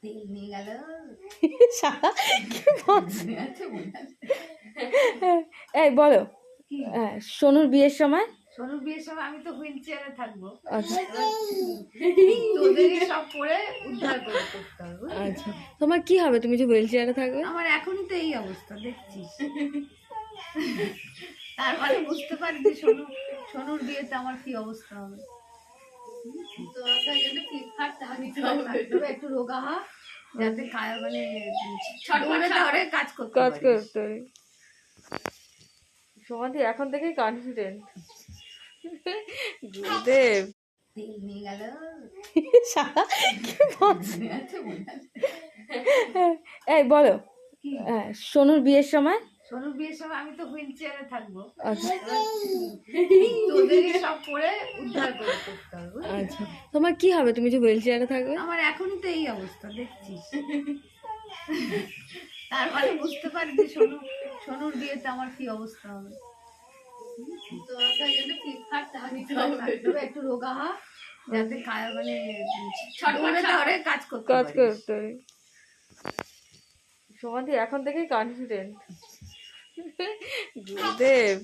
তেল নিয়ে গেল শালা কি বলছে? মনে আছে মনে আছে এই বলো, কি সোনুর বিয়ের সময় সোনুর বিয়ের সময় আমি তো হুইল চেয়ারে থাকবো। আচ্ছা তোদেরই সব করে উদ্ধার করে করতে হবে বুঝলি? আচ্ছা, তোমার কি হবে? তুমি যে হুইল চেয়ারে থাকবে? আমার এখনই তো এই অবস্থা দেখছিস। তার মানে বুঝতে পারি যে সোনুর বিয়েতে আমার কি অবস্থা হবে। তো তাই জন্য ফিটফাট থাকবে, একটু রোগা হ, যাতে মানে দৌড়ে দৌড়ে কাজ করতে কাজ পারিস। করতে হবে। সমাধি এখন থেকেই কনফিডেন্ট। গুরুদেব তেল নিয়ে গেল শালা কি বলছে? মনে আছে মনে আছে এই বলো, কি সোনুর বিয়ের সময় সোনুর বিয়ের সময় আমি তো হুইল চেয়ারে থাকবো। আচ্ছা তোদেরই সব করে উদ্ধার করে করতে হবে বুঝলি? আচ্ছা, তোমার কি হবে? তুমি যে হুইল চেয়ারে থাকবে? আমার এখনই তো এই অবস্থা দেখছিস। তার মানে বুঝতে পারি যে সোনুর বিয়েতে আমার কি অবস্থা হবে। তো তাই জন্য ফিটফাট থাকতে হবে, একটু রোগা হ, যাতে মানে দৌড়ে দৌড়ে কাজ করতে কাজ পারিস। করতে হবে। সমাধি এখন থেকেই কনফিডেন্ট। গুরুদেব